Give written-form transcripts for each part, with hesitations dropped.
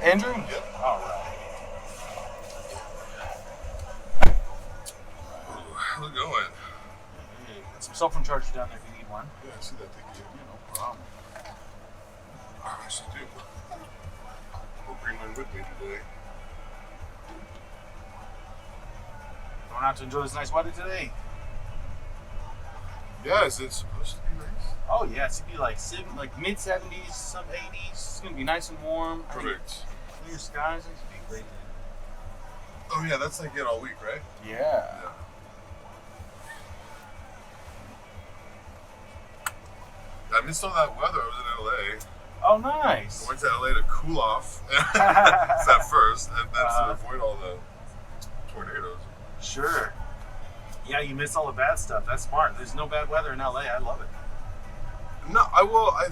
Andrew? Yep. All right. How's it going? Hey, got some cell phone chargers down there if you need one. Yeah, I see that. Thank you. Yeah, no problem. I actually do. I'll bring mine with me today. Going out to enjoy this nice weather today. Yes, it's supposed to be nice. Oh yeah, it's gonna be like mid 70s, some 80s. It's gonna be nice and warm. Perfect. Clear skies. It's gonna be great. Oh yeah, that's like it all week, right? Yeah. I missed all that weather. I was in LA. Oh, nice. I went to LA to cool off. It's at first, and then to avoid all the tornadoes. Sure. Yeah, you miss all the bad stuff. That's smart. There's no bad weather in LA. I love it. No, I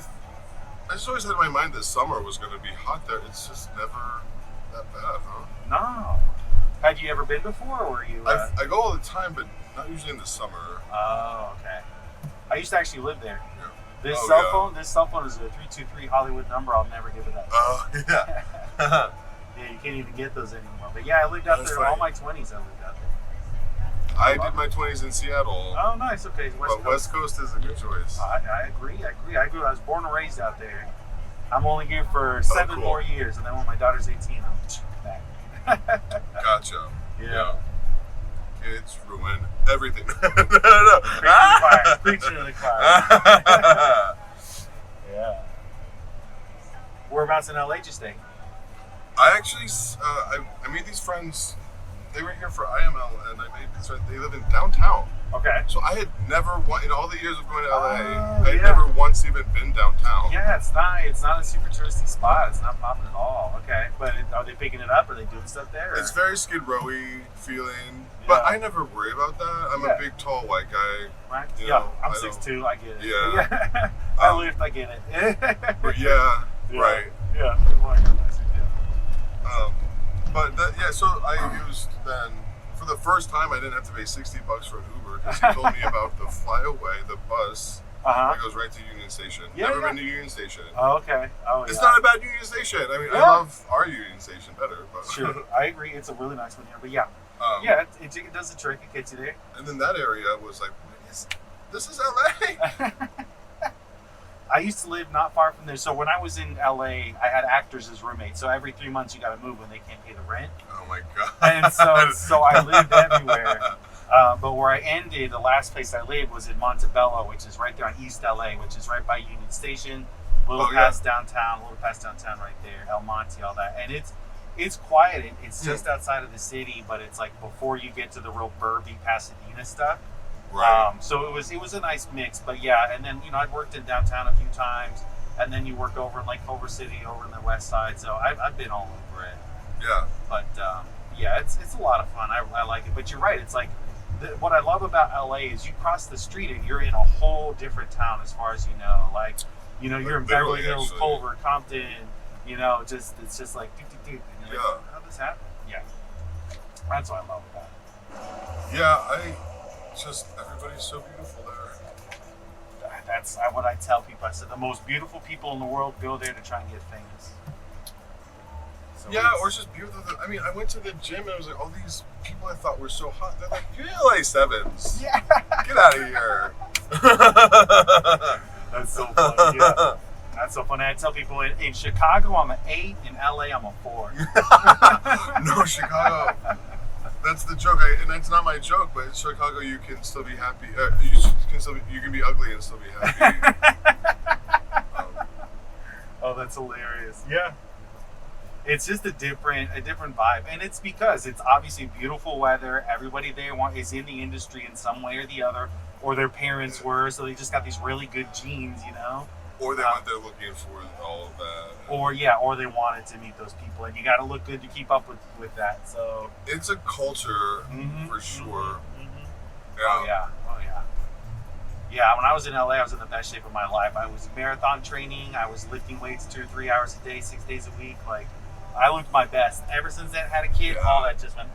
just always had in my mind that summer was going to be hot there. It's just never that bad, huh? No. Had you ever been before, or were you? I go all the time, but not usually in the summer. Oh, okay. I used to actually live there. Yeah. This Oh, cell yeah. phone is a 323 Hollywood number. I'll never give it up. Oh, yeah. Yeah, you can't even get those anymore. But yeah, I lived out That's there funny. all my 20s. I lived out there. I did my 20s in Seattle. Oh, nice. Okay, West Coast is a good choice. I agree. I was born and raised out there. I'm only here for 7 cool. more years, and then when my daughter's 18, I'm back. Gotcha. Yeah. Kids ruin everything. no. Preaching to the choir. Yeah. Whereabouts in LA did you stay? I actually, I made these friends. They were here for IML, and I made these friends. They live in downtown. Okay. So I had never, in all the years of going to LA, Oh, I had yeah. never once even been downtown. Yeah, it's not a super touristy spot. It's not popping at all. Okay. But are they picking it up? Are they doing stuff there? Or? It's very Skid Row-y feeling, but I never worry about that. I'm a big, tall, white guy. Right? You Yeah, know, I'm I 6'2", I get it. Yeah. I lift, I get it. But yeah, right. Yeah. So I used then, for the first time, I didn't have to pay $60 for an Uber because he told me about the flyaway, the bus that goes right to Union Station. Never been to Union Station. Oh, okay. Oh, It's not a bad Union Station. I mean, I love our Union Station better. But Sure, I agree. It's a really nice one here. But yeah, it does the trick. It gets you there. And then that area was like, this is LA. I used to live not far from there. So when I was in LA, I had actors as roommates. So every 3 months you got to move when they can't pay the rent. Oh my God. And so I lived everywhere. But where I ended, the last place I lived was in Montebello, which is right there on East LA, which is right by Union Station, a little past downtown right there, El Monte, all that. And it's quiet. It's just outside of the city, but it's like before you get to the real burby Pasadena stuff. Right. So it was a nice mix, but yeah, and then I'd worked in downtown a few times, and then you work over in like Culver City, over in the west side. So I've been all over it. Yeah. But it's a lot of fun. I like it. But you're right. It's like what I love about LA is you cross the street and you're in a whole different town as far as you know. Like you're in Beverly Hills, Culver, Compton. It's just like and you're like, how did this happen? Yeah. That's what I love about it. Yeah, everybody's so beautiful there. That's what I tell people. I said the most beautiful people in the world go there to try and get famous. So or it's just beautiful. I mean, I went to the gym and I was like, all these people I thought were so hot. They're like, you're LA 7s. Yeah. Get out of here. That's so funny. Yeah. That's so funny. I tell people in Chicago I'm an 8, in LA I'm a 4. No, Chicago. That's the joke, and that's not my joke. But in Chicago, you can still be happy. You can be ugly and still be happy. Oh, that's hilarious. Yeah, it's just a different vibe, and it's because it's obviously beautiful weather. Everybody there is in the industry in some way or the other, or their parents were, so they just got these really good genes, Or they went there looking for all of that. Or they wanted to meet those people, and you got to look good to keep up with that. So it's a culture for sure. Yeah. Oh yeah. Yeah. When I was in LA, I was in the best shape of my life. I was marathon training. I was lifting weights 2 or 3 hours a day, 6 days a week. Like I looked my best. Ever since I had a kid, all that just went.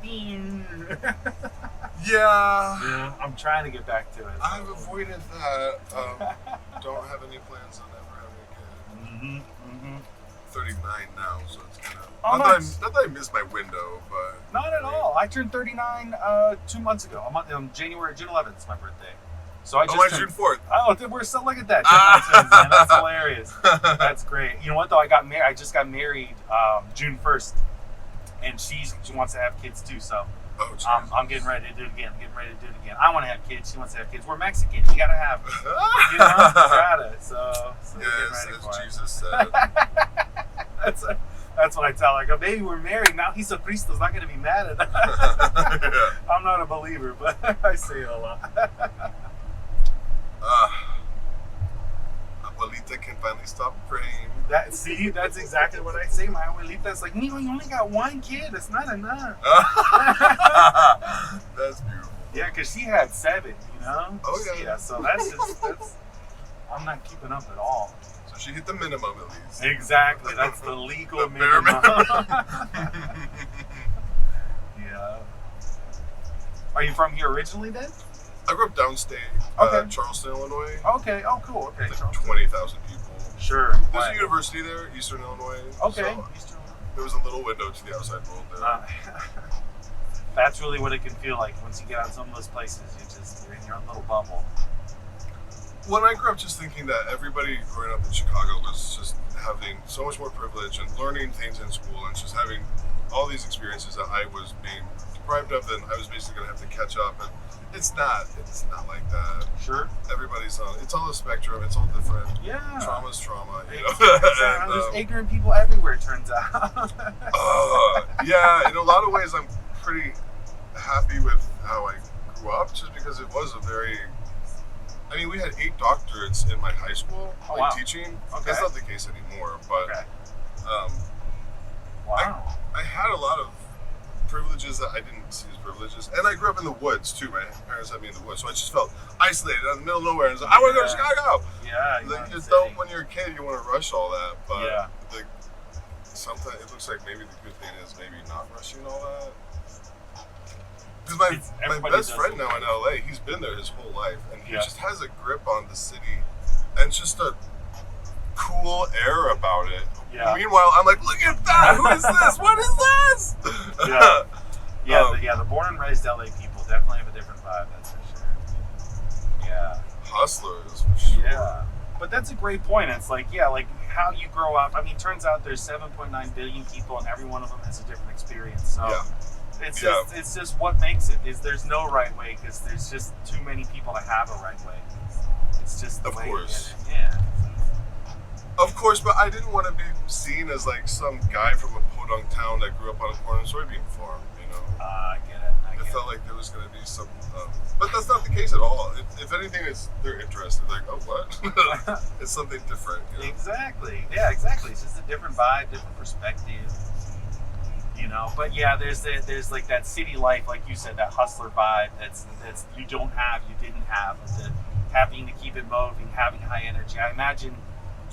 Yeah. I'm trying to get back to it. I've avoided that. Don't have any plans on ever having a kid. 39 now, so it's kind of not that I miss my window, but not at all. I turned 39 2 months ago. June 11th is my birthday. So I just June 4th. Oh, we're still look at that. Man. That's hilarious. That's great. You know what though? I just got married June 1st, and she wants to have kids too. So I'm getting ready to do it again. I want to have kids. She wants to have kids. We're Mexican. You gotta have. You gotta. So yes, as Jesus said. That's what I tell her. I go, baby, we're married now. He's a Cristo's not gonna be mad at us. Yeah. I'm not a believer, but I say it a lot. Abuelita can finally stop praying. That's exactly what I say. My abuelita's like, Nino, you only got one kid. It's not enough. That's beautiful. Yeah, because she had 7, you know? Oh, yeah. Yeah, so that's I'm not keeping up at all. So she hit the minimum at least. Exactly. That's the legal minimum. Yeah. Are you from here originally then? I grew up downstate, Charleston, Illinois. Okay. Oh, cool. Okay. Like 20,000 people. Sure. There's a university there, Eastern Illinois. Okay. So there was a little window to the outside world there. That's really what it can feel like once you get out of some of those places. You're in your own little bubble. When I grew up just thinking that everybody growing up in Chicago was just having so much more privilege and learning things in school and just having all these experiences that I was being deprived of, and I was basically going to have to catch up. And it's not like that. Sure. Everybody's it's all a spectrum. It's all different. Yeah. Trauma's trauma. You know? Exactly. There's ignorant people everywhere, it turns out. Yeah, in a lot of ways, I'm pretty happy with how I grew up, just because it was a very. I mean, we had 8 doctorates in my high school, teaching. Okay. That's not the case anymore, but wow. I had a lot of privileges that I didn't see as privileges, and I grew up in the woods too. My parents had me in the woods, so I just felt isolated out in the middle of nowhere. And I was like, I want to go to Chicago. Yeah, when you're a kid, you want to rush all that, but yeah. Sometimes it looks like maybe the good thing is maybe not rushing all that. Because my best friend now in LA, he's been there his whole life, and he just has a grip on the city, and just a cool air about it. Yeah. Meanwhile, I'm like, look at that! Who is this? What is this? The born and raised LA people definitely have a different vibe. That's for sure. Yeah. Hustlers, for sure. Yeah. But that's a great point. It's like how you grow up. I mean, turns out there's 7.9 billion people, and every one of them has a different experience. So it's just what makes it is there's no right way, because there's just too many people to have a right way. It's just the way you get it. Yeah. Of course, but I didn't want to be seen as like some guy from a podunk town that grew up on a corn and soybean farm, you know? I get it. It felt like there was going to be some... but that's not the case at all. If anything, they're interested. Like, oh, what? It's something different. You know? Exactly. Yeah, exactly. It's just a different vibe, different perspective. You know? But yeah, there's like that city life, like you said, that hustler vibe that's you didn't have. The having to keep it moving, having high energy. I imagine...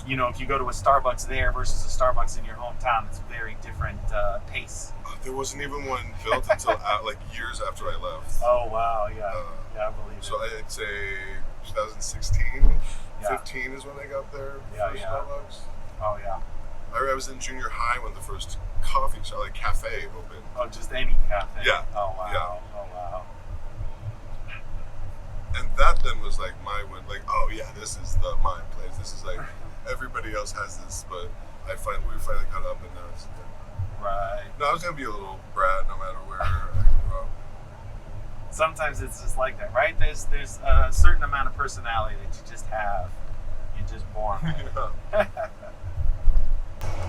You know, if you go to a Starbucks there versus a Starbucks in your hometown, it's a very different pace. There wasn't even one built until years after I left. Oh, wow, yeah. I believe it. So I'd say 2016, 15 is when I got there for Starbucks. Oh, yeah. I was in junior high when the first coffee shop, cafe opened. Oh, just any cafe? Yeah. Oh, wow. Yeah. Oh, wow. And that then was like my win. Like, oh, yeah, this is my place. This is like... Everybody else has this, but we finally caught up, and now it's right. No, I was gonna be a little brat no matter where I grew up. Sometimes it's just like that, right? There's a certain amount of personality that you just have. You're just born with.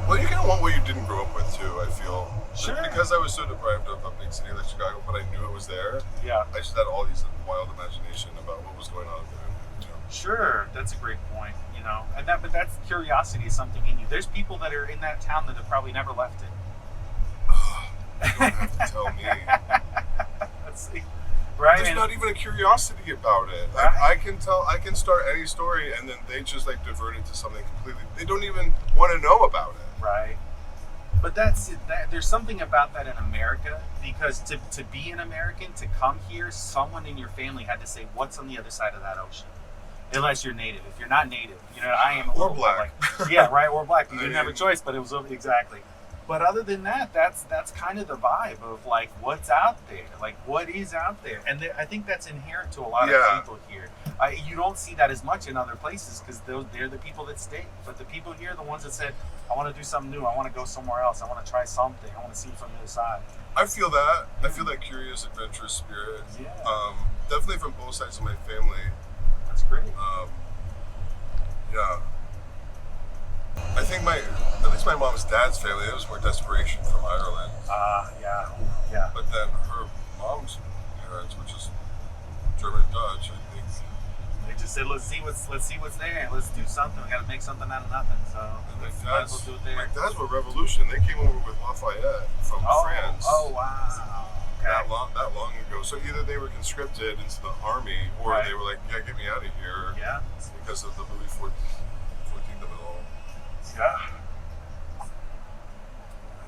Well, you kind of want what you didn't grow up with too. I feel sure because I was so deprived of a big city like Chicago, but I knew it was there. Yeah, I just had all these wild imagination about what was going on there. You know? Sure, that's a great point. You know, but that's curiosity is something in you. There's people that are in that town that have probably never left it. You don't have to tell me. Let's see. Right? There's not even a curiosity about it. Right? I can start any story, and then they just divert it to something completely. They don't even want to know about it. Right. But there's something about that in America, because to be an American, to come here, someone in your family had to say, what's on the other side of that ocean? Unless you're native. If you're not native, you know, I am. Or black. Yeah, right, or black. You didn't have a choice, but it was exactly. But other than that, that's kind of the vibe of like what's out there, like what is out there, and I think that's inherent to a lot of people here. You don't see that as much in other places because they're the people that stay. But the people here are the ones that said, "I want to do something new. I want to go somewhere else. I want to try something. I want to see it from the other side." I feel that. I feel that curious, adventurous spirit. Yeah. Definitely from both sides of my family. That's great. Yeah. I think at least my mom's dad's family, it was more desperation from Ireland. Yeah. But then her mom's parents, which is German Dutch, I think. They just said, let's see what's there. Let's do something. We got to make something out of nothing. So might as well do it there. My dad's were revolution. They came over with Lafayette from France. Oh wow. Okay. That long ago. So either they were conscripted into the army, or they were like, yeah, get me out of here. Yeah. Because of the Louis XIV of it all. Yeah.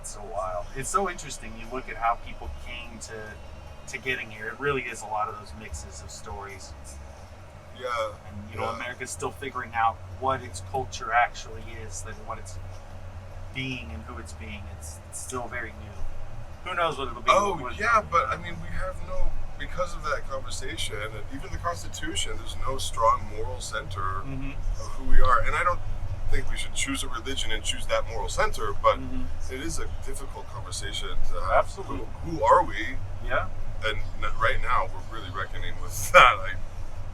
It's so wild. It's so interesting. You look at how people came to getting here. It really is a lot of those mixes of stories. Yeah. And America's still figuring out what its culture actually is, like what it's being and who it's being. It's still very new. Who knows what it'll be? Oh yeah, but I mean, we have because of that conversation, and even the Constitution, there's no strong moral center of who we are. And I don't think we should choose a religion and choose that moral center, but it is a difficult conversation to have. Absolutely. Who are we? Yeah. And right now, we're really reckoning with that.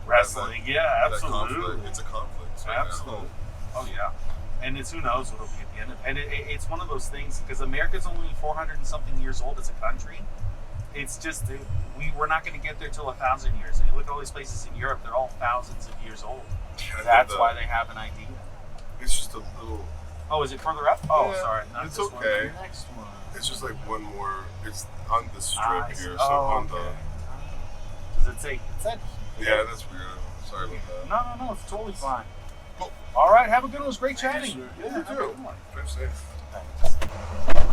Wrestling, absolutely. It's a conflict. Right absolutely. Now. Oh yeah. And it's who knows what it'll be at the end of it. And it's one of those things, because America's only 400 and something years old as a country. It's just, we're not going to get there till 1,000 years. And you look at all these places in Europe, they're all thousands of years old. Yeah, that's why they have an idea. It's just a little... Oh, is it further up? Oh, yeah, sorry. Not it's this okay. One, the next one. It's just like one more... It's on the strip here, so on the... Does it say... It said... Yeah, that's weird. Sorry about that. No, it's totally fine. Cool. All right, have a good one. It was great chatting. Yeah, you too. Drive safe. Thanks.